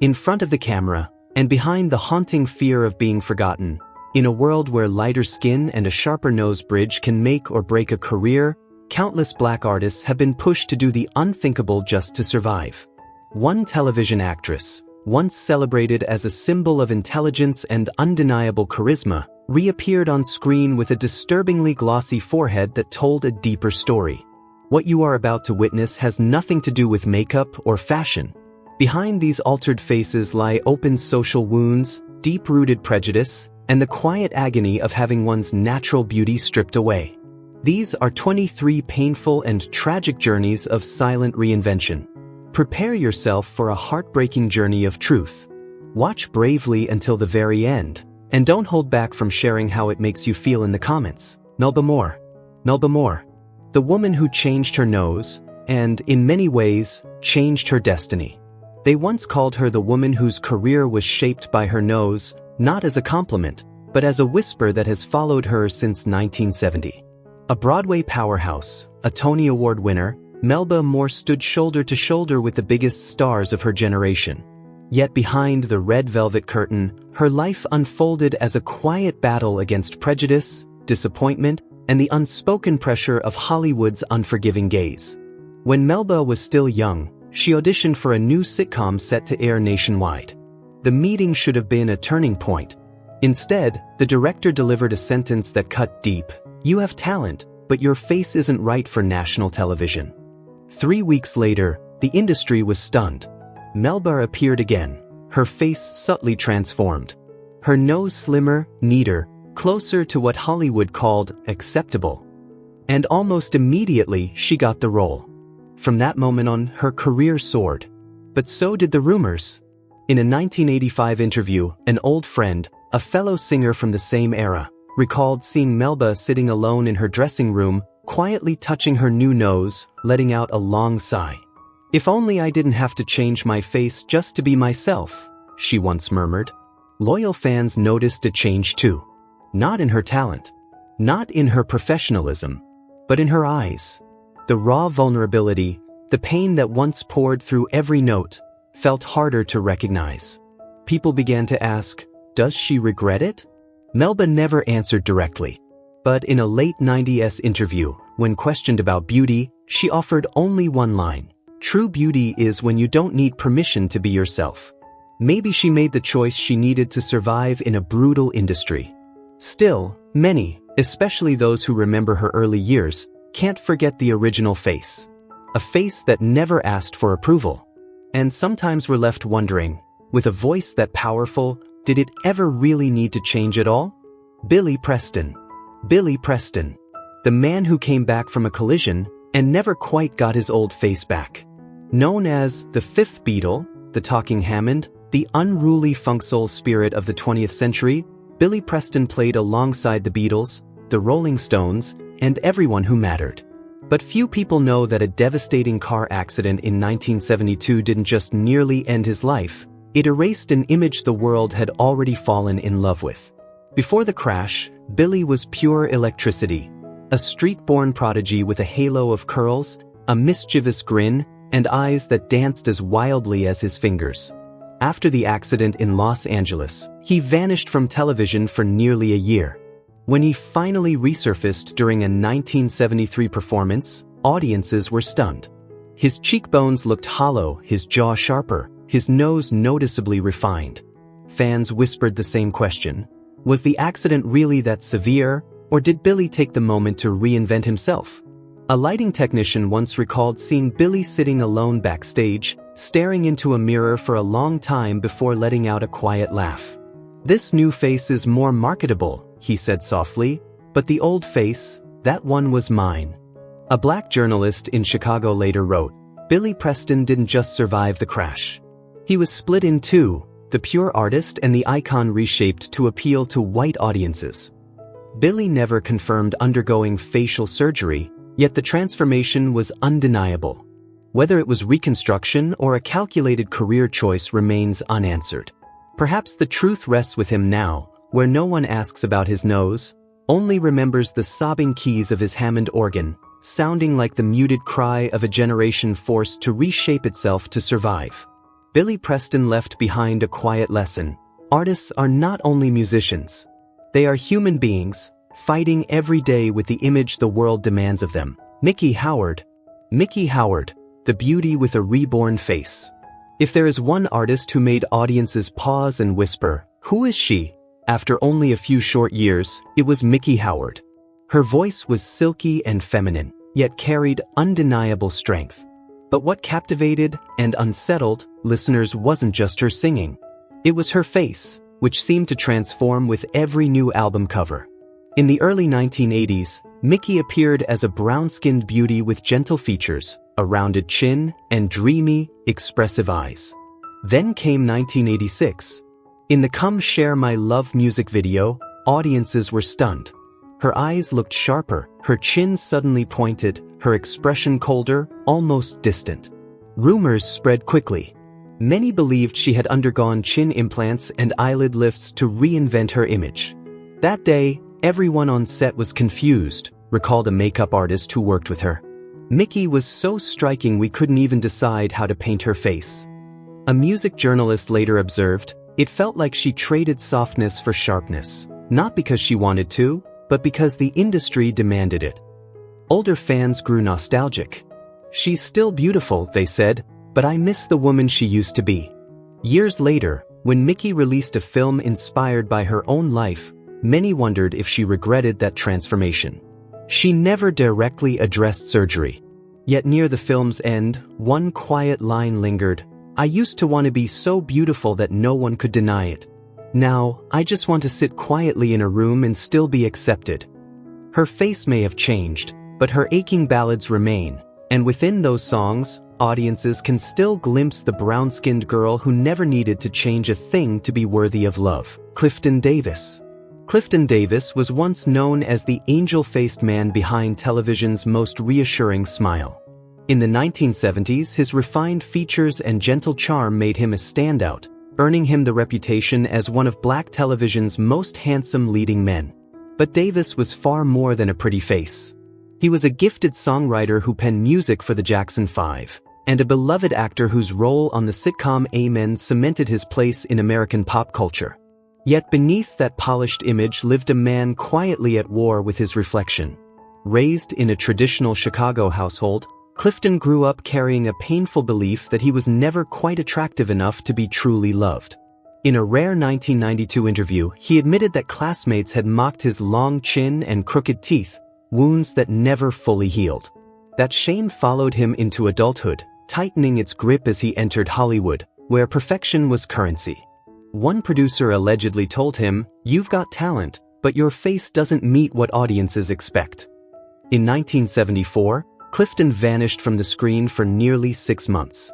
In front of the camera, and behind the haunting fear of being forgotten, in a world where lighter skin and a sharper nose bridge can make or break a career, countless black artists have been pushed to do the unthinkable just to survive. One television actress, once celebrated as a symbol of intelligence and undeniable charisma, reappeared on screen with a disturbingly glossy forehead that told a deeper story. What you are about to witness has nothing to do with makeup or fashion. Behind these altered faces lie open social wounds, deep-rooted prejudice, and the quiet agony of having one's natural beauty stripped away. These are 23 painful and tragic journeys of silent reinvention. Prepare yourself for a heartbreaking journey of truth. Watch bravely until the very end, and don't hold back from sharing how it makes you feel in the comments. Melba Moore. Melba Moore. The woman who changed her nose, and, in many ways, changed her destiny. They once called her the woman whose career was shaped by her nose, not as a compliment, but as a whisper that has followed her since 1970. A Broadway powerhouse, a Tony Award winner, Melba Moore stood shoulder to shoulder with the biggest stars of her generation. Yet behind the red velvet curtain, her life unfolded as a quiet battle against prejudice, disappointment, and the unspoken pressure of Hollywood's unforgiving gaze. When Melba was still young, she auditioned for a new sitcom set to air nationwide. The meeting should have been a turning point. Instead, the director delivered a sentence that cut deep. "You have talent, but your face isn't right for national television." 3 weeks later, the industry was stunned. Melba appeared again, her face subtly transformed. Her nose slimmer, neater, closer to what Hollywood called acceptable. And almost immediately, she got the role. From that moment on, her career soared. But so did the rumors. In a 1985 interview, an old friend, a fellow singer from the same era, recalled seeing Melba sitting alone in her dressing room, quietly touching her new nose, letting out a long sigh. "If only I didn't have to change my face just to be myself," she once murmured. Loyal fans noticed a change too. Not in her talent, not in her professionalism, but in her eyes. The raw vulnerability, the pain that once poured through every note, felt harder to recognize. People began to ask, does she regret it? Melba never answered directly. But in a late 90s interview, when questioned about beauty, she offered only one line. "True beauty is when you don't need permission to be yourself." Maybe she made the choice she needed to survive in a brutal industry. Still, many, especially those who remember her early years, can't forget the original face. A face that never asked for approval. And sometimes we're left wondering, with a voice that powerful, did it ever really need to change at all? Billy Preston. Billy Preston. The man who came back from a collision and never quite got his old face back. Known as the Fifth Beatle, the Talking Hammond, the unruly funk soul spirit of the 20th century, Billy Preston played alongside the Beatles, the Rolling Stones, and everyone who mattered. But few people know that a devastating car accident in 1972 didn't just nearly end his life, it erased an image the world had already fallen in love with. Before the crash, Billy was pure electricity, a street-born prodigy with a halo of curls, a mischievous grin, and eyes that danced as wildly as his fingers. After the accident in Los Angeles, he vanished from television for nearly a year. When he finally resurfaced during a 1973 performance, audiences were stunned. His cheekbones looked hollow, his jaw sharper, his nose noticeably refined. Fans whispered the same question. Was the accident really that severe, or did Billy take the moment to reinvent himself? A lighting technician once recalled seeing Billy sitting alone backstage, staring into a mirror for a long time before letting out a quiet laugh. "This new face is more marketable," he said softly, "but the old face, that one was mine." A black journalist in Chicago later wrote, Billy Preston didn't just survive the crash. He was split in two, the pure artist and the icon reshaped to appeal to white audiences. Billy never confirmed undergoing facial surgery, yet the transformation was undeniable. Whether it was reconstruction or a calculated career choice remains unanswered. Perhaps the truth rests with him now, where no one asks about his nose, only remembers the sobbing keys of his Hammond organ, sounding like the muted cry of a generation forced to reshape itself to survive. Billy Preston left behind a quiet lesson. Artists are not only musicians. They are human beings, fighting every day with the image the world demands of them. Miki Howard. Miki Howard, the beauty with a reborn face. If there is one artist who made audiences pause and whisper, "Who is she?" After only a few short years, it was Miki Howard. Her voice was silky and feminine, yet carried undeniable strength. But what captivated and unsettled listeners wasn't just her singing. It was her face, which seemed to transform with every new album cover. In the early 1980s, Miki appeared as a brown-skinned beauty with gentle features, a rounded chin, and dreamy, expressive eyes. Then came 1986. In the "Come Share My Love" music video, audiences were stunned. Her eyes looked sharper, her chin suddenly pointed, her expression colder, almost distant. Rumors spread quickly. Many believed she had undergone chin implants and eyelid lifts to reinvent her image. That day, everyone on set was confused, recalled a makeup artist who worked with her. Miki was so striking we couldn't even decide how to paint her face. A music journalist later observed, "It felt like she traded softness for sharpness, not because she wanted to, but because the industry demanded it." Older fans grew nostalgic. "She's still beautiful," they said, "but I miss the woman she used to be." Years later, when Miki released a film inspired by her own life, many wondered if she regretted that transformation. She never directly addressed surgery. Yet near the film's end, one quiet line lingered, "I used to want to be so beautiful that no one could deny it. Now, I just want to sit quietly in a room and still be accepted." Her face may have changed, but her aching ballads remain, and within those songs, audiences can still glimpse the brown-skinned girl who never needed to change a thing to be worthy of love. Clifton Davis. Clifton Davis was once known as the angel-faced man behind television's most reassuring smile. In the 1970s, his refined features and gentle charm made him a standout, earning him the reputation as one of black television's most handsome leading men. But Davis was far more than a pretty face. He was a gifted songwriter who penned music for the Jackson 5, and a beloved actor whose role on the sitcom Amen cemented his place in American pop culture. Yet beneath that polished image lived a man quietly at war with his reflection. Raised in a traditional Chicago household, Clifton grew up carrying a painful belief that he was never quite attractive enough to be truly loved. In a rare 1992 interview, he admitted that classmates had mocked his long chin and crooked teeth, wounds that never fully healed. That shame followed him into adulthood, tightening its grip as he entered Hollywood, where perfection was currency. One producer allegedly told him, "You've got talent, but your face doesn't meet what audiences expect." In 1974, Clifton vanished from the screen for nearly 6 months.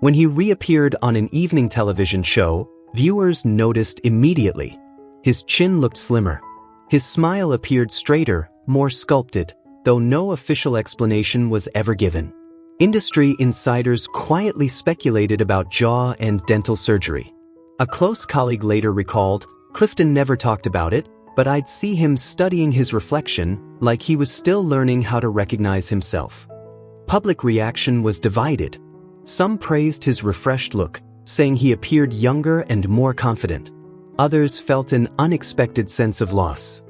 When he reappeared on an evening television show, viewers noticed immediately. His chin looked slimmer. His smile appeared straighter, more sculpted, though no official explanation was ever given. Industry insiders quietly speculated about jaw and dental surgery. A close colleague later recalled, "Clifton never talked about it, but I'd see him studying his reflection, like he was still learning how to recognize himself." Public reaction was divided. Some praised his refreshed look, saying he appeared younger and more confident. Others felt an unexpected sense of loss.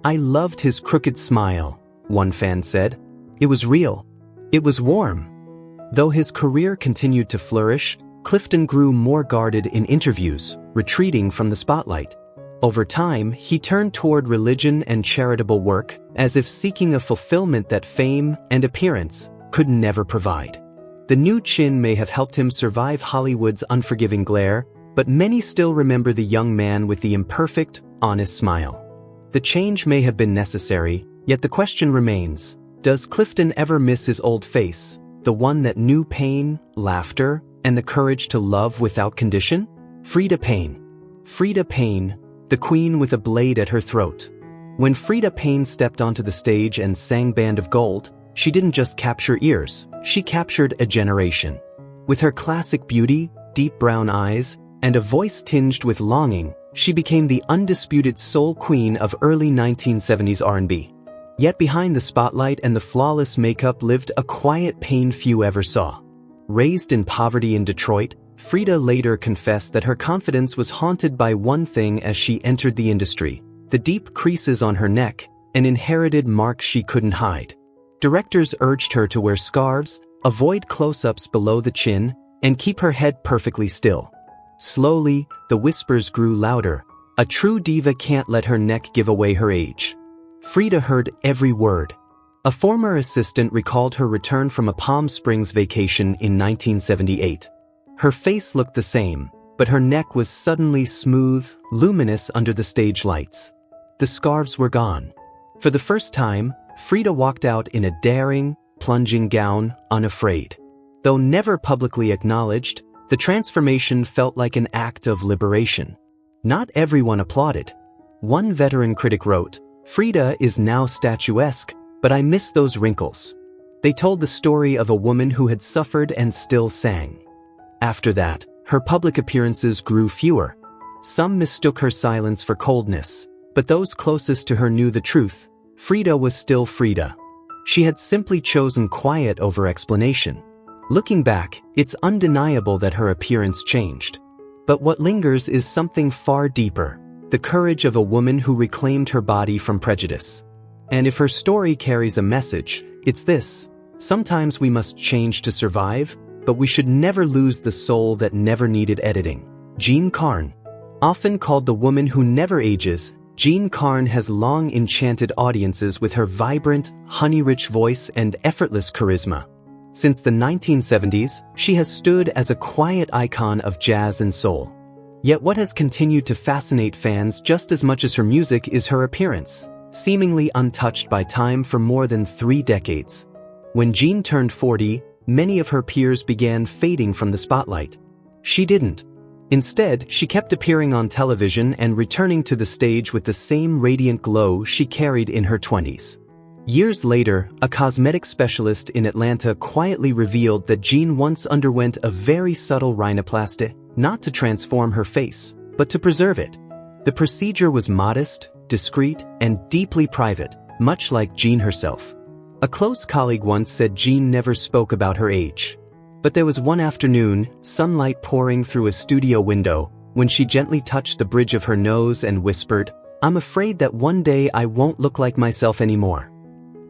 "I loved his crooked smile," one fan said. "It was real. It was warm." Though his career continued to flourish, Clifton grew more guarded in interviews, retreating from the spotlight. Over time, he turned toward religion and charitable work, as if seeking a fulfillment that fame and appearance could never provide. The new chin may have helped him survive Hollywood's unforgiving glare, but many still remember the young man with the imperfect, honest smile. The change may have been necessary, yet the question remains, does Clifton ever miss his old face, the one that knew pain, laughter, and the courage to love without condition? Freda Payne. Freda Payne, the queen with a blade at her throat. When Freda Payne stepped onto the stage and sang Band of Gold, she didn't just capture ears, she captured a generation. With her classic beauty, deep brown eyes, and a voice tinged with longing, she became the undisputed soul queen of early 1970s R&B. Yet behind the spotlight and the flawless makeup lived a quiet pain few ever saw. Raised in poverty in Detroit, Frida later confessed that her confidence was haunted by one thing as she entered the industry: the deep creases on her neck, an inherited mark she couldn't hide. Directors urged her to wear scarves, avoid close-ups below the chin, and keep her head perfectly still. Slowly, the whispers grew louder. A true diva can't let her neck give away her age. Frida heard every word. A former assistant recalled her return from a Palm Springs vacation in 1978. Her face looked the same, but her neck was suddenly smooth, luminous under the stage lights. The scarves were gone. For the first time, Frida walked out in a daring, plunging gown, unafraid. Though never publicly acknowledged, the transformation felt like an act of liberation. Not everyone applauded. One veteran critic wrote, "Frida is now statuesque, but I miss those wrinkles." They told the story of a woman who had suffered and still sang. After that, her public appearances grew fewer. Some mistook her silence for coldness, but those closest to her knew the truth. Frida was still Frida. She had simply chosen quiet over explanation. Looking back, it's undeniable that her appearance changed. But what lingers is something far deeper: the courage of a woman who reclaimed her body from prejudice. And if her story carries a message, it's this: sometimes we must change to survive, but we should never lose the soul that never needed editing. Jean Carn. Often called the woman who never ages, Jean Carn has long enchanted audiences with her vibrant, honey-rich voice and effortless charisma. Since the 1970s, she has stood as a quiet icon of jazz and soul. Yet what has continued to fascinate fans just as much as her music is her appearance, seemingly untouched by time for more than 3 decades. When Jean turned 40, many of her peers began fading from the spotlight. She didn't. Instead, she kept appearing on television and returning to the stage with the same radiant glow she carried in her 20s. Years later, a cosmetic specialist in Atlanta quietly revealed that Jean once underwent a very subtle rhinoplasty, not to transform her face, but to preserve it. The procedure was modest, discreet, and deeply private, much like Jean herself. A close colleague once said Jean never spoke about her age. But there was one afternoon, sunlight pouring through a studio window, when she gently touched the bridge of her nose and whispered, "I'm afraid that one day I won't look like myself anymore."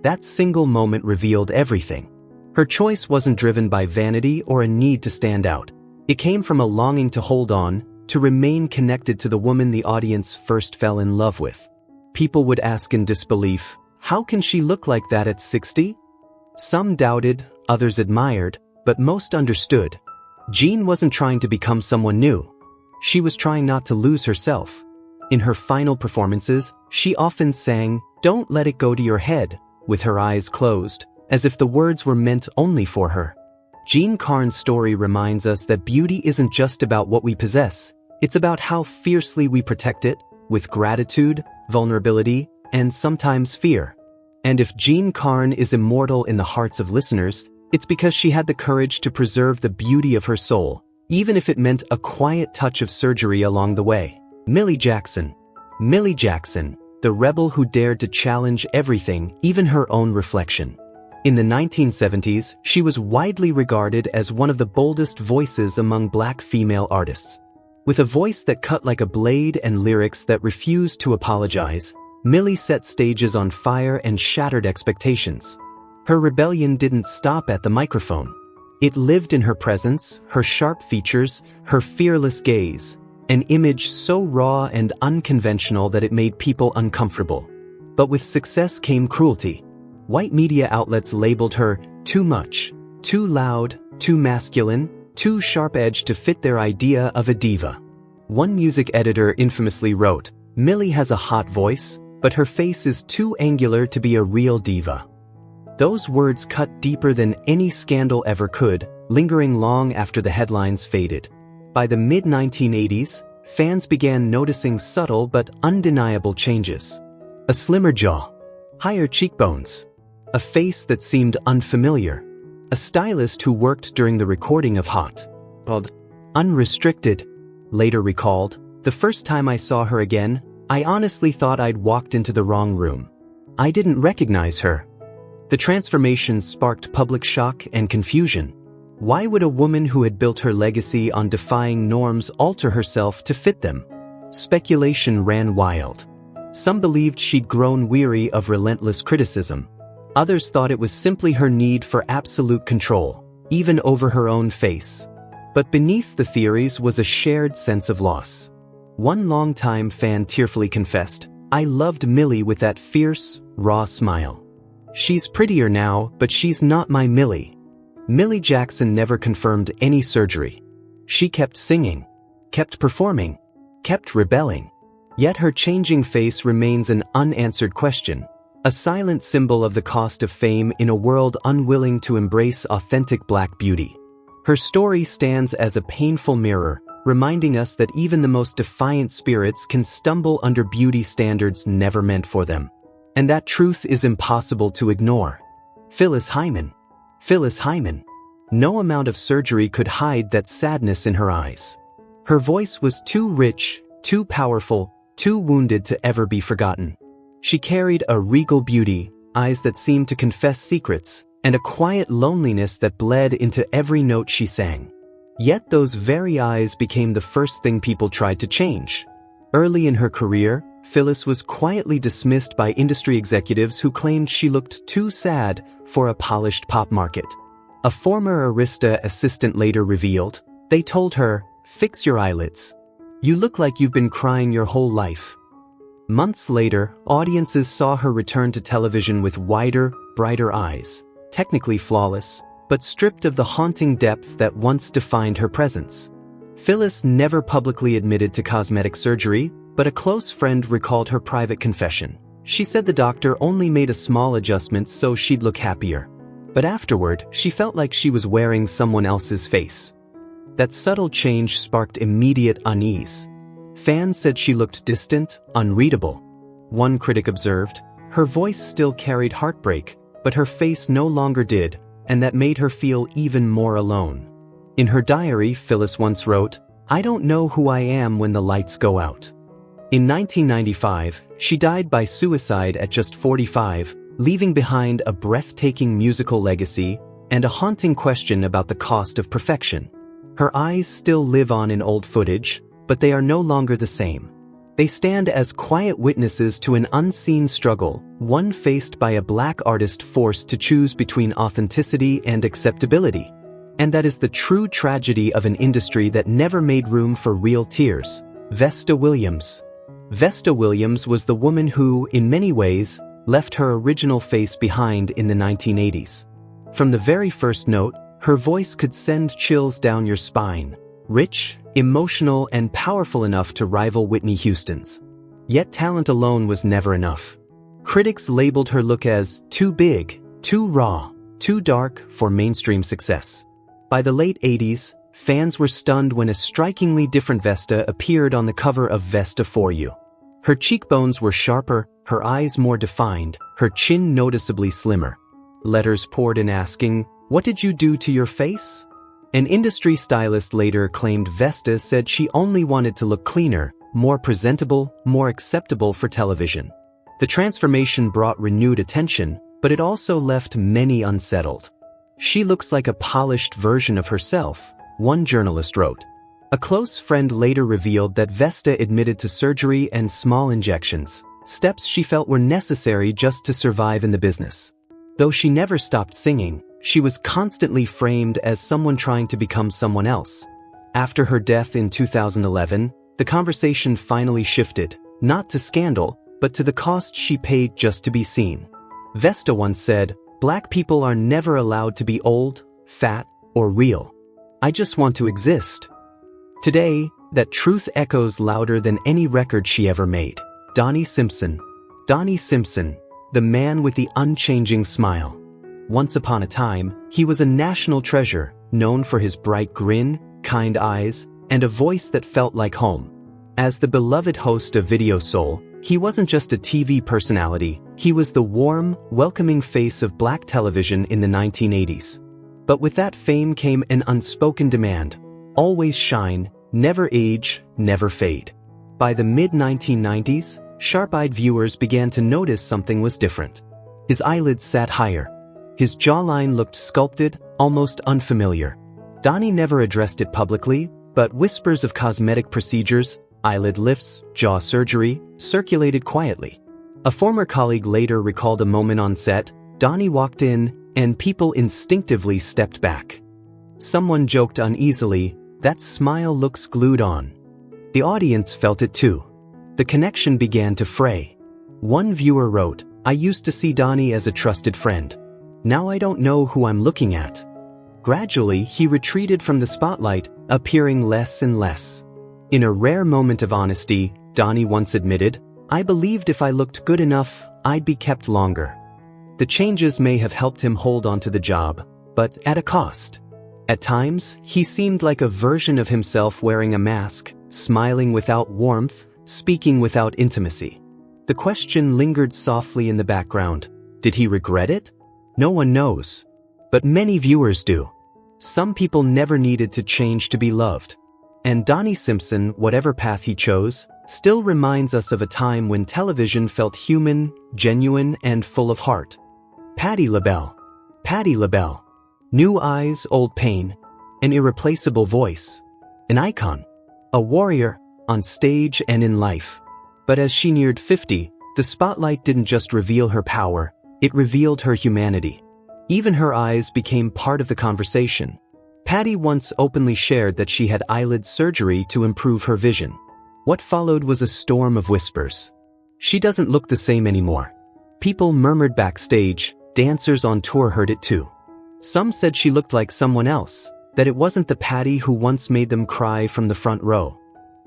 That single moment revealed everything. Her choice wasn't driven by vanity or a need to stand out. It came from a longing to hold on, to remain connected to the woman the audience first fell in love with. People would ask in disbelief, "How can she look like that at 60? Some doubted, others admired, but most understood. Jean wasn't trying to become someone new. She was trying not to lose herself. In her final performances, she often sang, "Don't let it go to your head," with her eyes closed, as if the words were meant only for her. Jean Carn's story reminds us that beauty isn't just about what we possess, it's about how fiercely we protect it, with gratitude, vulnerability, and sometimes fear. And if Jean Carn is immortal in the hearts of listeners, it's because she had the courage to preserve the beauty of her soul, even if it meant a quiet touch of surgery along the way. Millie Jackson. Millie Jackson, the rebel who dared to challenge everything, even her own reflection. In the 1970s, she was widely regarded as one of the boldest voices among Black female artists. With a voice that cut like a blade and lyrics that refused to apologize, Millie set stages on fire and shattered expectations. Her rebellion didn't stop at the microphone. It lived in her presence, her sharp features, her fearless gaze, an image so raw and unconventional that it made people uncomfortable. But with success came cruelty. White media outlets labeled her too much, too loud, too masculine, too sharp-edged to fit their idea of a diva. One music editor infamously wrote, "Millie has a hot voice, but her face is too angular to be a real diva." Those words cut deeper than any scandal ever could, lingering long after the headlines faded. By the mid-1980s, fans began noticing subtle but undeniable changes. A slimmer jaw, higher cheekbones, a face that seemed unfamiliar. A stylist who worked during the recording of Hot, called Unrestricted, later recalled, "The first time I saw her again, I honestly thought I'd walked into the wrong room. I didn't recognize her." The transformation sparked public shock and confusion. Why would a woman who had built her legacy on defying norms alter herself to fit them? Speculation ran wild. Some believed she'd grown weary of relentless criticism. Others thought it was simply her need for absolute control, even over her own face. But beneath the theories was a shared sense of loss. One longtime fan tearfully confessed, "I loved Millie with that fierce, raw smile. She's prettier now, but she's not my Millie." Millie Jackson never confirmed any surgery. She kept singing, kept performing, kept rebelling. Yet her changing face remains an unanswered question, a silent symbol of the cost of fame in a world unwilling to embrace authentic Black beauty. Her story stands as a painful mirror, reminding us that even the most defiant spirits can stumble under beauty standards never meant for them. And that truth is impossible to ignore. Phyllis Hyman. Phyllis Hyman. No amount of surgery could hide that sadness in her eyes. Her voice was too rich, too powerful, too wounded to ever be forgotten. She carried a regal beauty, eyes that seemed to confess secrets, and a quiet loneliness that bled into every note she sang. Yet those very eyes became the first thing people tried to change. Early in her career, Phyllis was quietly dismissed by industry executives who claimed she looked too sad for a polished pop market. A former Arista assistant later revealed, "They told her, 'Fix your eyelids. You look like you've been crying your whole life.'" Months later, audiences saw her return to television with wider, brighter eyes, technically flawless, but stripped of the haunting depth that once defined her presence. Phyllis never publicly admitted to cosmetic surgery, but a close friend recalled her private confession. She said the doctor only made a small adjustment so she'd look happier. But afterward, she felt like she was wearing someone else's face. That subtle change sparked immediate unease. Fans said she looked distant, unreadable. One critic observed, "Her voice still carried heartbreak, but her face no longer did, and that made her feel even more alone." In her diary, Phyllis once wrote, "I don't know who I am when the lights go out." In 1995, she died by suicide at just 45, leaving behind a breathtaking musical legacy and a haunting question about the cost of perfection. Her eyes still live on in old footage, but they are no longer the same. They stand as quiet witnesses to an unseen struggle, one faced by a Black artist forced to choose between authenticity and acceptability. And that is the true tragedy of an industry that never made room for real tears. Vesta Williams. Vesta Williams was the woman who, in many ways, left her original face behind in the 1980s. From the very first note, her voice could send chills down your spine, rich, emotional, and powerful enough to rival Whitney Houston's. Yet talent alone was never enough. Critics labeled her look as too big, too raw, too dark for mainstream success. By the late 80s, fans were stunned when a strikingly different Vesta appeared on the cover of Vesta For You. Her cheekbones were sharper, her eyes more defined, her chin noticeably slimmer. Letters poured in asking, "What did you do to your face?" An industry stylist later claimed Vesta said she only wanted to look cleaner, more presentable, more acceptable for television. The transformation brought renewed attention, but it also left many unsettled. "She looks like a polished version of herself," one journalist wrote. A close friend later revealed that Vesta admitted to surgery and small injections, steps she felt were necessary just to survive in the business. Though she never stopped singing, she was constantly framed as someone trying to become someone else. After her death in 2011, the conversation finally shifted, not to scandal, but to the cost she paid just to be seen. Vesta once said, "Black people are never allowed to be old, fat, or real. I just want to exist." Today, that truth echoes louder than any record she ever made. Donnie Simpson. Donnie Simpson, the man with the unchanging smile. Once upon a time, he was a national treasure, known for his bright grin, kind eyes, and a voice that felt like home. As the beloved host of Video Soul, he wasn't just a TV personality, he was the warm, welcoming face of Black television in the 1980s. But with that fame came an unspoken demand: always shine, never age, never fade. By the mid-1990s, sharp-eyed viewers began to notice something was different. His eyelids sat higher. His jawline looked sculpted, almost unfamiliar. Donnie never addressed it publicly, but whispers of cosmetic procedures, eyelid lifts, jaw surgery, circulated quietly. A former colleague later recalled a moment on set. Donnie walked in, and people instinctively stepped back. Someone joked uneasily, "That smile looks glued on." The audience felt it too. The connection began to fray. One viewer wrote, "I used to see Donnie as a trusted friend. Now I don't know who I'm looking at." Gradually, he retreated from the spotlight, appearing less and less. In a rare moment of honesty, Donnie once admitted, "I believed if I looked good enough, I'd be kept longer." The changes may have helped him hold onto the job, but at a cost. At times, he seemed like a version of himself wearing a mask, smiling without warmth, speaking without intimacy. The question lingered softly in the background. Did he regret it? No one knows. But many viewers do. Some people never needed to change to be loved. And Donnie Simpson, whatever path he chose, still reminds us of a time when television felt human, genuine, and full of heart. Patti LaBelle. Patti LaBelle. New eyes, old pain. An irreplaceable voice. An icon. A warrior, on stage and in life. But as she neared 50, the spotlight didn't just reveal her power, it revealed her humanity. Even her eyes became part of the conversation. Patti once openly shared that she had eyelid surgery to improve her vision. What followed was a storm of whispers. "She doesn't look the same anymore." People murmured backstage, dancers on tour heard it too. Some said she looked like someone else, that it wasn't the Patti who once made them cry from the front row.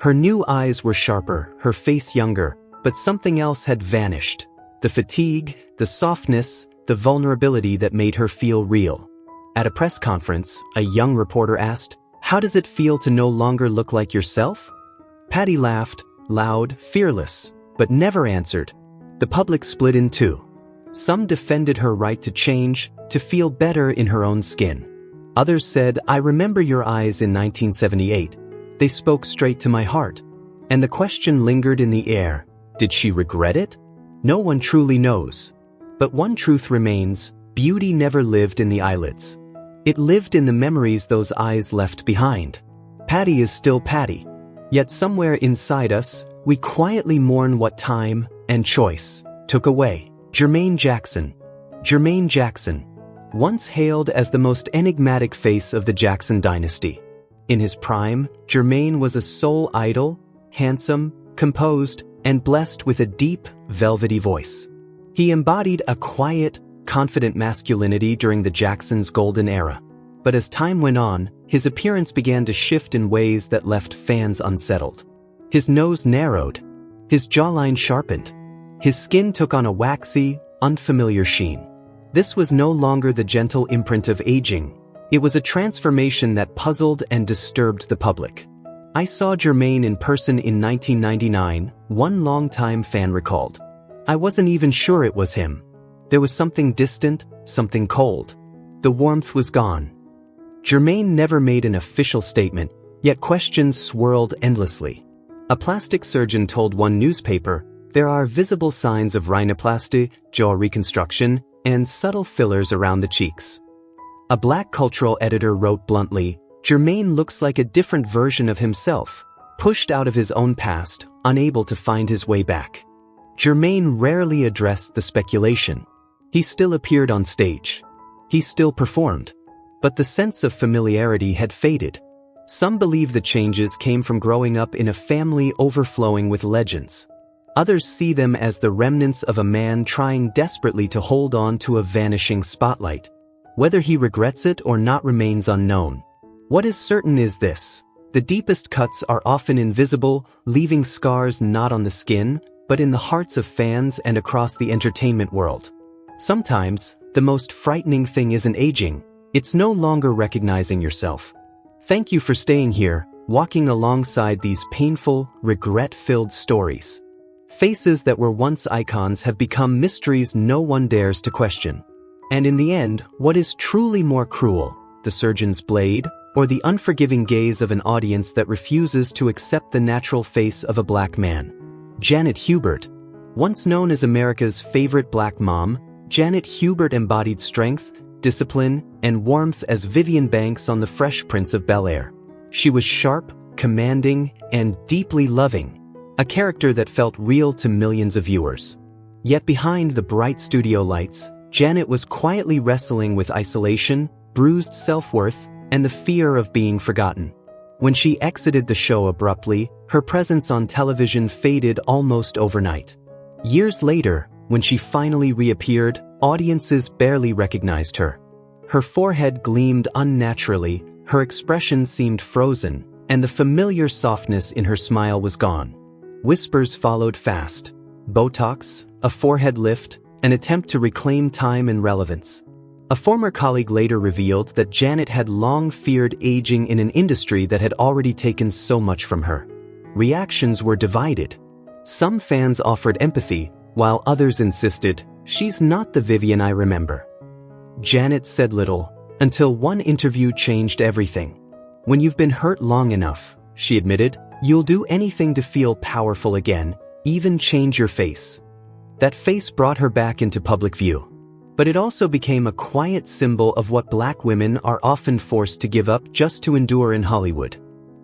Her new eyes were sharper, her face younger, but something else had vanished. The fatigue, the softness, the vulnerability that made her feel real. At a press conference, a young reporter asked, "How does it feel to no longer look like yourself?" Patti laughed, loud, fearless, but never answered. The public split in two. Some defended her right to change, to feel better in her own skin. Others said, "I remember your eyes in 1978. They spoke straight to my heart." And the question lingered in the air. Did she regret it? No one truly knows. But one truth remains, beauty never lived in the eyelids. It lived in the memories those eyes left behind. Patti is still Patti. Yet somewhere inside us, we quietly mourn what time and choice took away. Jermaine Jackson. Jermaine Jackson. Once hailed as the most enigmatic face of the Jackson dynasty. In his prime, Jermaine was a soul idol, handsome, composed, and blessed with a deep, velvety voice. He embodied a quiet, confident masculinity during the Jacksons' golden era. But as time went on, his appearance began to shift in ways that left fans unsettled. His nose narrowed. His jawline sharpened. His skin took on a waxy, unfamiliar sheen. This was no longer the gentle imprint of aging. It was a transformation that puzzled and disturbed the public. "I saw Jermaine in person in 1999, one longtime fan recalled. I wasn't even sure it was him. There was something distant, something cold. The warmth was gone." Jermaine never made an official statement, yet questions swirled endlessly. A plastic surgeon told one newspaper, "There are visible signs of rhinoplasty, jaw reconstruction, and subtle fillers around the cheeks." A black cultural editor wrote bluntly, "Jermaine looks like a different version of himself, pushed out of his own past, unable to find his way back." Jermaine rarely addressed the speculation. He still appeared on stage. He still performed. But the sense of familiarity had faded. Some believe the changes came from growing up in a family overflowing with legends. Others see them as the remnants of a man trying desperately to hold on to a vanishing spotlight. Whether he regrets it or not remains unknown. What is certain is this: the deepest cuts are often invisible, leaving scars not on the skin, but in the hearts of fans and across the entertainment world. Sometimes, the most frightening thing isn't aging, it's no longer recognizing yourself. Thank you for staying here, walking alongside these painful, regret-filled stories. Faces that were once icons have become mysteries no one dares to question. And in the end, what is truly more cruel, the surgeon's blade, or the unforgiving gaze of an audience that refuses to accept the natural face of a black man? Janet Hubert. Once known as America's favorite black mom, Janet Hubert embodied strength, discipline, and warmth as Vivian Banks on The Fresh Prince of Bel-Air. She was sharp, commanding, and deeply loving, a character that felt real to millions of viewers. Yet behind the bright studio lights, Janet was quietly wrestling with isolation, bruised self-worth, and the fear of being forgotten. When she exited the show abruptly, her presence on television faded almost overnight. Years later, when she finally reappeared, audiences barely recognized her. Her forehead gleamed unnaturally, her expression seemed frozen, and the familiar softness in her smile was gone. Whispers followed fast. Botox, a forehead lift, an attempt to reclaim time and relevance. A former colleague later revealed that Janet had long feared aging in an industry that had already taken so much from her. Reactions were divided. Some fans offered empathy, while others insisted, "She's not the Vivian I remember." Janet said little, until one interview changed everything. "When you've been hurt long enough," she admitted, "you'll do anything to feel powerful again, even change your face." That face brought her back into public view. But it also became a quiet symbol of what Black women are often forced to give up just to endure in Hollywood.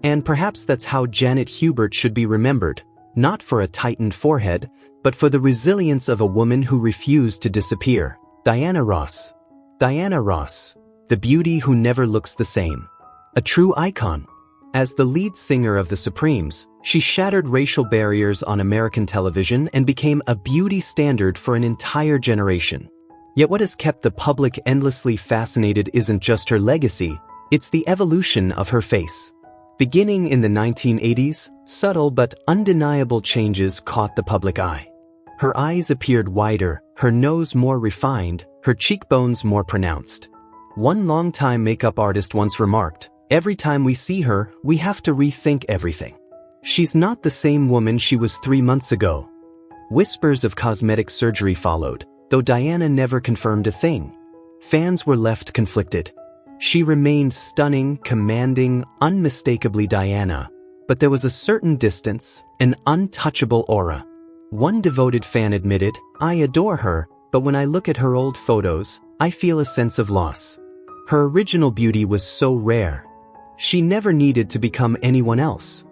And perhaps that's how Janet Hubert should be remembered, not for a tightened forehead, but for the resilience of a woman who refused to disappear. Diana Ross. Diana Ross, the beauty who never looks the same. A true icon. As the lead singer of the Supremes, she shattered racial barriers on American television and became a beauty standard for an entire generation. Yet what has kept the public endlessly fascinated isn't just her legacy, it's the evolution of her face. Beginning in the 1980s, subtle but undeniable changes caught the public eye. Her eyes appeared wider, her nose more refined, her cheekbones more pronounced. One longtime makeup artist once remarked, "Every time we see her, we have to rethink everything. She's not the same woman she was 3 months ago." Whispers of cosmetic surgery followed, though Diana never confirmed a thing. Fans were left conflicted. She remained stunning, commanding, unmistakably Diana, but there was a certain distance, an untouchable aura. One devoted fan admitted, "I adore her, but when I look at her old photos, I feel a sense of loss." Her original beauty was so rare. She never needed to become anyone else.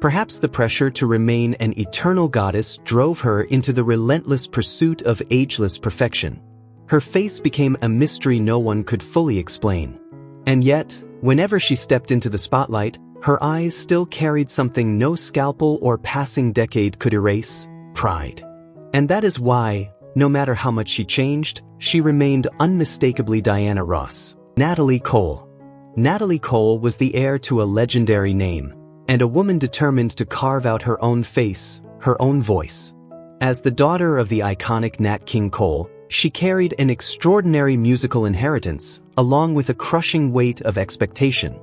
Perhaps the pressure to remain an eternal goddess drove her into the relentless pursuit of ageless perfection. Her face became a mystery no one could fully explain. And yet, whenever she stepped into the spotlight, her eyes still carried something no scalpel or passing decade could erase: pride. And that is why, no matter how much she changed, she remained unmistakably Diana Ross. Natalie Cole. Natalie Cole was the heir to a legendary name, and a woman determined to carve out her own face, her own voice. As the daughter of the iconic Nat King Cole, she carried an extraordinary musical inheritance, along with a crushing weight of expectation.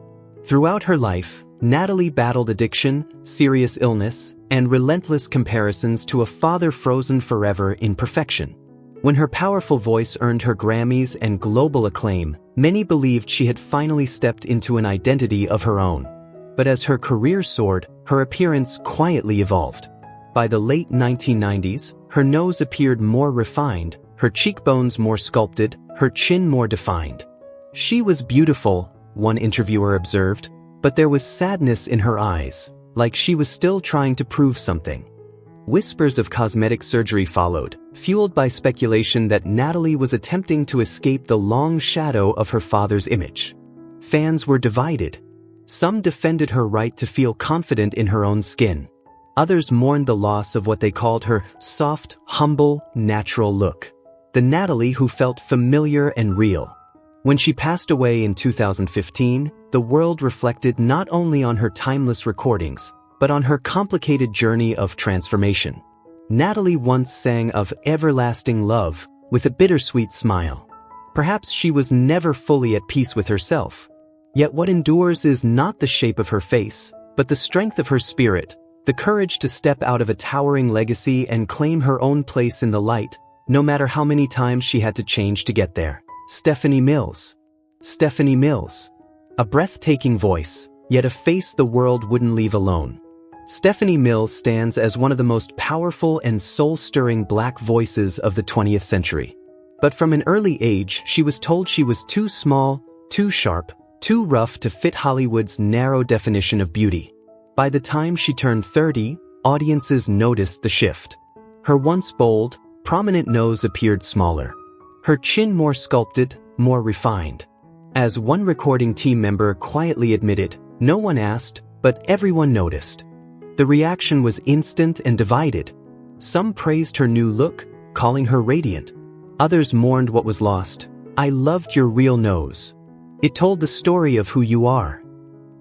Throughout her life, Natalie battled addiction, serious illness, and relentless comparisons to a father frozen forever in perfection. When her powerful voice earned her Grammys and global acclaim, many believed she had finally stepped into an identity of her own. But as her career soared, her appearance quietly evolved. By the late 1990s, her nose appeared more refined, her cheekbones more sculpted, her chin more defined. She was beautiful, one interviewer observed, but there was sadness in her eyes, like she was still trying to prove something. Whispers of cosmetic surgery followed, fueled by speculation that Natalie was attempting to escape the long shadow of her father's image. Fans were divided. Some defended her right to feel confident in her own skin. Others mourned the loss of what they called her soft, humble, natural look. The Natalie who felt familiar and real. When she passed away in 2015, the world reflected not only on her timeless recordings, but on her complicated journey of transformation. Natalie once sang of everlasting love, with a bittersweet smile. Perhaps she was never fully at peace with herself. Yet what endures is not the shape of her face, but the strength of her spirit, the courage to step out of a towering legacy and claim her own place in the light, no matter how many times she had to change to get there. Stephanie Mills. Stephanie Mills. A breathtaking voice, yet a face the world wouldn't leave alone. Stephanie Mills stands as one of the most powerful and soul-stirring Black voices of the 20th century. But from an early age, she was told she was too small, too sharp, too rough to fit Hollywood's narrow definition of beauty. By the time she turned 30, audiences noticed the shift. Her once bold, prominent nose appeared smaller. Her chin more sculpted, more refined. As one recording team member quietly admitted, no one asked, but everyone noticed. The reaction was instant and divided. Some praised her new look, calling her radiant. Others mourned what was lost. "I loved your real nose. It told the story of who you are."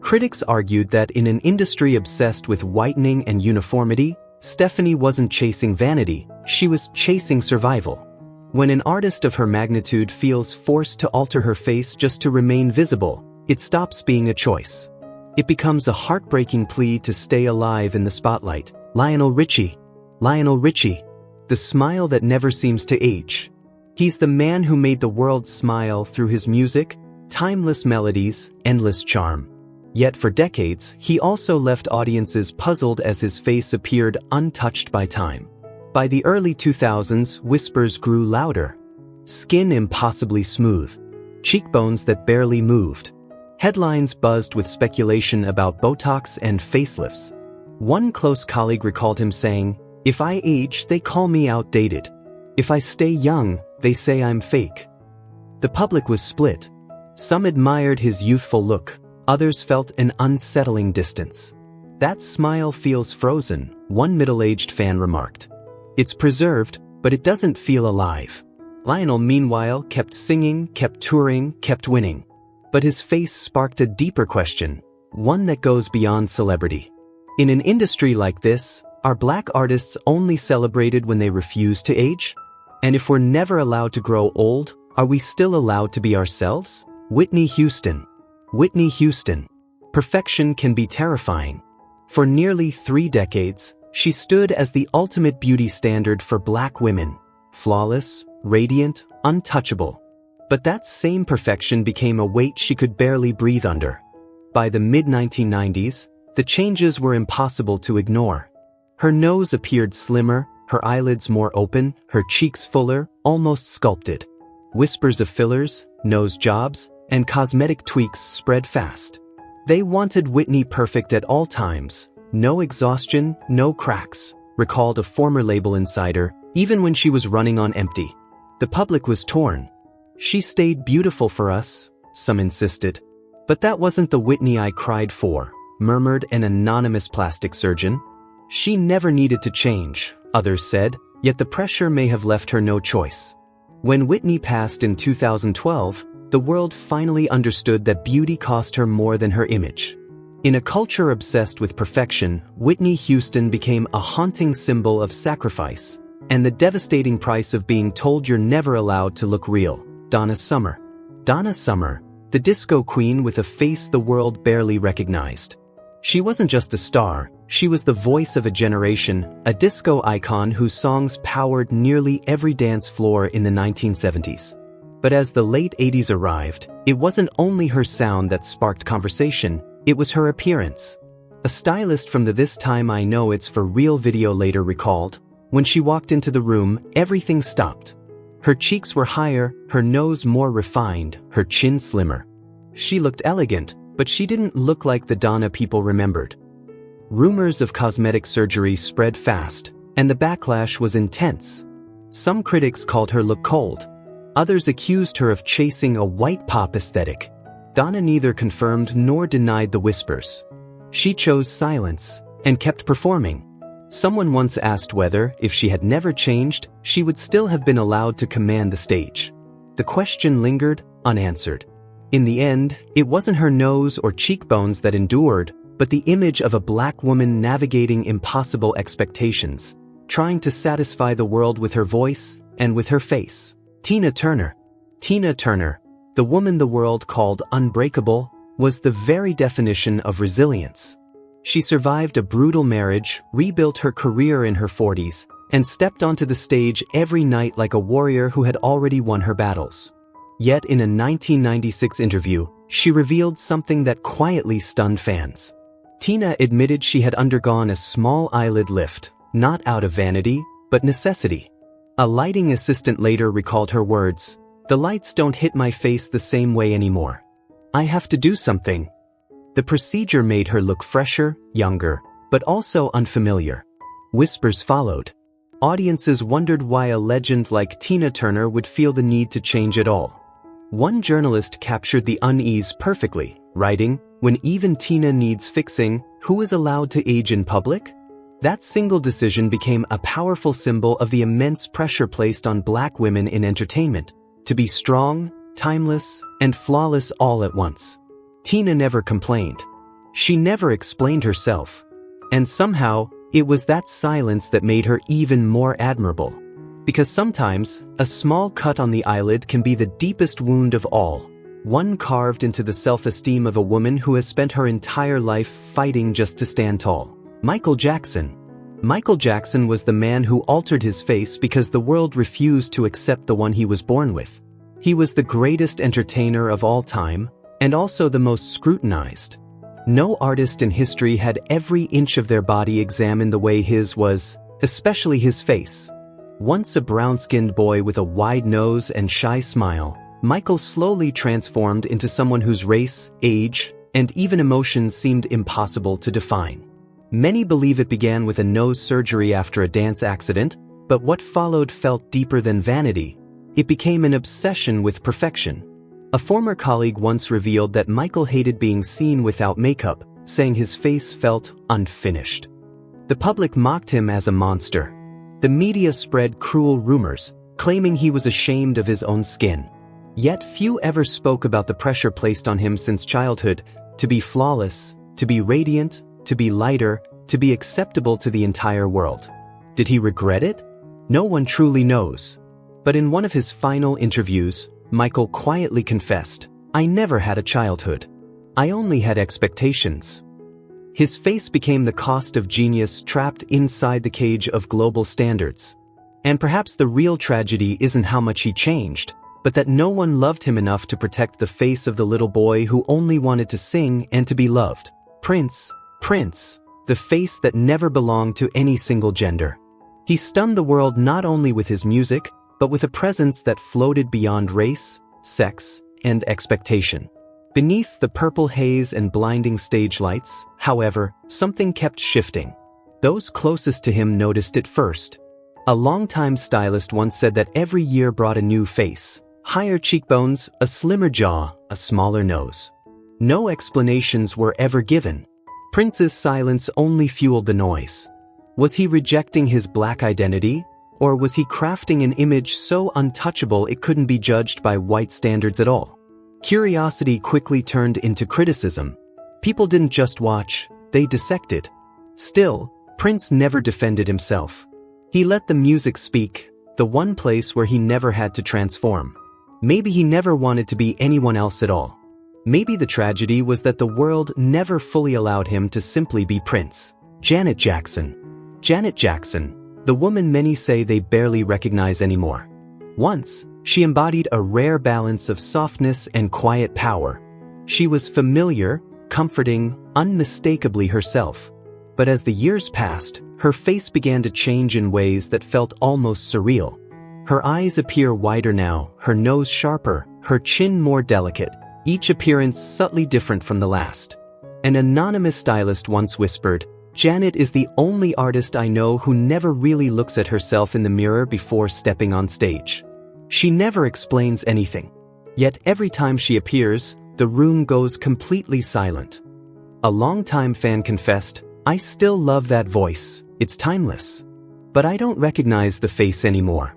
Critics argued that in an industry obsessed with whitening and uniformity, Stephanie wasn't chasing vanity, she was chasing survival. When an artist of her magnitude feels forced to alter her face just to remain visible, it stops being a choice. It becomes a heartbreaking plea to stay alive in the spotlight. Lionel Richie. Lionel Richie. The smile that never seems to age. He's the man who made the world smile through his music, timeless melodies, endless charm. Yet for decades, he also left audiences puzzled as his face appeared untouched by time. By the early 2000s, whispers grew louder. Skin impossibly smooth. Cheekbones that barely moved. Headlines buzzed with speculation about Botox and facelifts. One close colleague recalled him saying, "If I age, they call me outdated. If I stay young, they say I'm fake." The public was split. Some admired his youthful look, others felt an unsettling distance. "That smile feels frozen," one middle-aged fan remarked. "It's preserved, but it doesn't feel alive." Lionel, meanwhile, kept singing, kept touring, kept winning. But his face sparked a deeper question, one that goes beyond celebrity. In an industry like this, are black artists only celebrated when they refuse to age? And if we're never allowed to grow old, are we still allowed to be ourselves? Whitney Houston. Whitney Houston. Perfection can be terrifying. For nearly 3 decades, she stood as the ultimate beauty standard for black women. Flawless, radiant, untouchable. But that same perfection became a weight she could barely breathe under. By the mid-1990s, the changes were impossible to ignore. Her nose appeared slimmer, her eyelids more open, her cheeks fuller, almost sculpted. Whispers of fillers, nose jobs, and cosmetic tweaks spread fast. They wanted Whitney perfect at all times, no exhaustion, no cracks, recalled a former label insider, even when she was running on empty. The public was torn. "She stayed beautiful for us," some insisted. "But that wasn't the Whitney I cried for," murmured an anonymous plastic surgeon. "She never needed to change," others said, yet the pressure may have left her no choice. When Whitney passed in 2012, the world finally understood that beauty cost her more than her image. In a culture obsessed with perfection, Whitney Houston became a haunting symbol of sacrifice, and the devastating price of being told you're never allowed to look real. Donna Summer. Donna Summer, the disco queen with a face the world barely recognized. She wasn't just a star, she was the voice of a generation, a disco icon whose songs powered nearly every dance floor in the 1970s. But as the late 80s arrived, it wasn't only her sound that sparked conversation, it was her appearance. A stylist from the This Time I Know It's For Real video later recalled, "When she walked into the room, everything stopped. Her cheeks were higher, her nose more refined, her chin slimmer. She looked elegant, but she didn't look like the Donna people remembered." Rumors of cosmetic surgery spread fast, and the backlash was intense. Some critics called her look cold. Others accused her of chasing a white pop aesthetic. Donna neither confirmed nor denied the whispers. She chose silence, and kept performing. Someone once asked whether, if she had never changed, she would still have been allowed to command the stage. The question lingered, unanswered. In the end, it wasn't her nose or cheekbones that endured, but the image of a black woman navigating impossible expectations, trying to satisfy the world with her voice and with her face. Tina Turner. Tina Turner, the woman the world called unbreakable, was the very definition of resilience. She survived a brutal marriage, rebuilt her career in her 40s, and stepped onto the stage every night like a warrior who had already won her battles. Yet in a 1996 interview, she revealed something that quietly stunned fans. Tina admitted she had undergone a small eyelid lift, not out of vanity, but necessity. A lighting assistant later recalled her words, "The lights don't hit my face the same way anymore. I have to do something." The procedure made her look fresher, younger, but also unfamiliar. Whispers followed. Audiences wondered why a legend like Tina Turner would feel the need to change at all. One journalist captured the unease perfectly, writing, "When even Tina needs fixing, who is allowed to age in public?" That single decision became a powerful symbol of the immense pressure placed on Black women in entertainment, to be strong, timeless, and flawless all at once. Tina never complained. She never explained herself. And somehow, it was that silence that made her even more admirable. Because sometimes, a small cut on the eyelid can be the deepest wound of all, one carved into the self-esteem of a woman who has spent her entire life fighting just to stand tall. Michael Jackson. Michael Jackson was the man who altered his face because the world refused to accept the one he was born with. He was the greatest entertainer of all time, and also the most scrutinized. No artist in history had every inch of their body examined the way his was, especially his face. Once a brown-skinned boy with a wide nose and shy smile, Michael slowly transformed into someone whose race, age, and even emotions seemed impossible to define. Many believe it began with a nose surgery after a dance accident, but what followed felt deeper than vanity. It became an obsession with perfection. A former colleague once revealed that Michael hated being seen without makeup, saying his face felt unfinished. The public mocked him as a monster. The media spread cruel rumors, claiming he was ashamed of his own skin. Yet few ever spoke about the pressure placed on him since childhood, to be flawless, to be radiant, to be lighter, to be acceptable to the entire world. Did he regret it? No one truly knows. But in one of his final interviews, Michael quietly confessed, "I never had a childhood. I only had expectations." His face became the cost of genius trapped inside the cage of global standards. And perhaps the real tragedy isn't how much he changed, but that no one loved him enough to protect the face of the little boy who only wanted to sing and to be loved. Prince, the face that never belonged to any single gender. He stunned the world not only with his music, but with a presence that floated beyond race, sex, and expectation. Beneath the purple haze and blinding stage lights, however, something kept shifting. Those closest to him noticed it first. A longtime stylist once said that every year brought a new face, higher cheekbones, a slimmer jaw, a smaller nose. No explanations were ever given. Prince's silence only fueled the noise. Was he rejecting his Black identity, or was he crafting an image so untouchable it couldn't be judged by white standards at all? Curiosity quickly turned into criticism. People didn't just watch, they dissected. Still, Prince never defended himself. He let the music speak, the one place where he never had to transform. Maybe he never wanted to be anyone else at all. Maybe the tragedy was that the world never fully allowed him to simply be Prince. Janet Jackson. Janet Jackson, the woman many say they barely recognize anymore. Once, she embodied a rare balance of softness and quiet power. She was familiar, comforting, unmistakably herself. But as the years passed, her face began to change in ways that felt almost surreal. Her eyes appear wider now, her nose sharper, her chin more delicate, each appearance subtly different from the last. An anonymous stylist once whispered, "Janet is the only artist I know who never really looks at herself in the mirror before stepping on stage. She never explains anything. Yet every time she appears, the room goes completely silent." A longtime fan confessed, "I still love that voice, it's timeless. But I don't recognize the face anymore."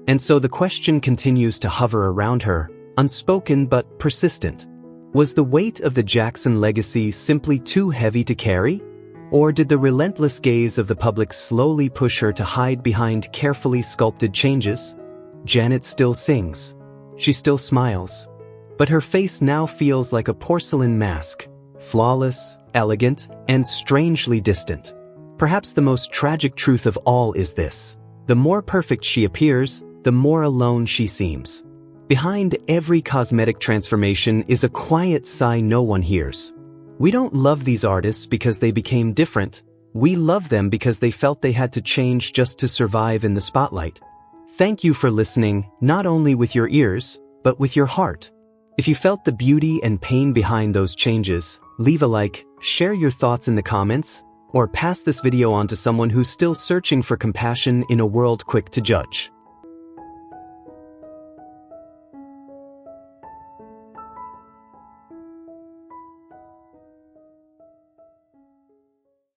And so the question continues to hover around her, unspoken but persistent. Was the weight of the Jackson legacy simply too heavy to carry? Or did the relentless gaze of the public slowly push her to hide behind carefully sculpted changes? Janet still sings. She still smiles. But her face now feels like a porcelain mask, flawless, elegant, and strangely distant. Perhaps the most tragic truth of all is this: the more perfect she appears, the more alone she seems. Behind every cosmetic transformation is a quiet sigh no one hears. We don't love these artists because they became different. We love them because they felt they had to change just to survive in the spotlight. Thank you for listening, not only with your ears, but with your heart. If you felt the beauty and pain behind those changes, leave a like, share your thoughts in the comments, or pass this video on to someone who's still searching for compassion in a world quick to judge.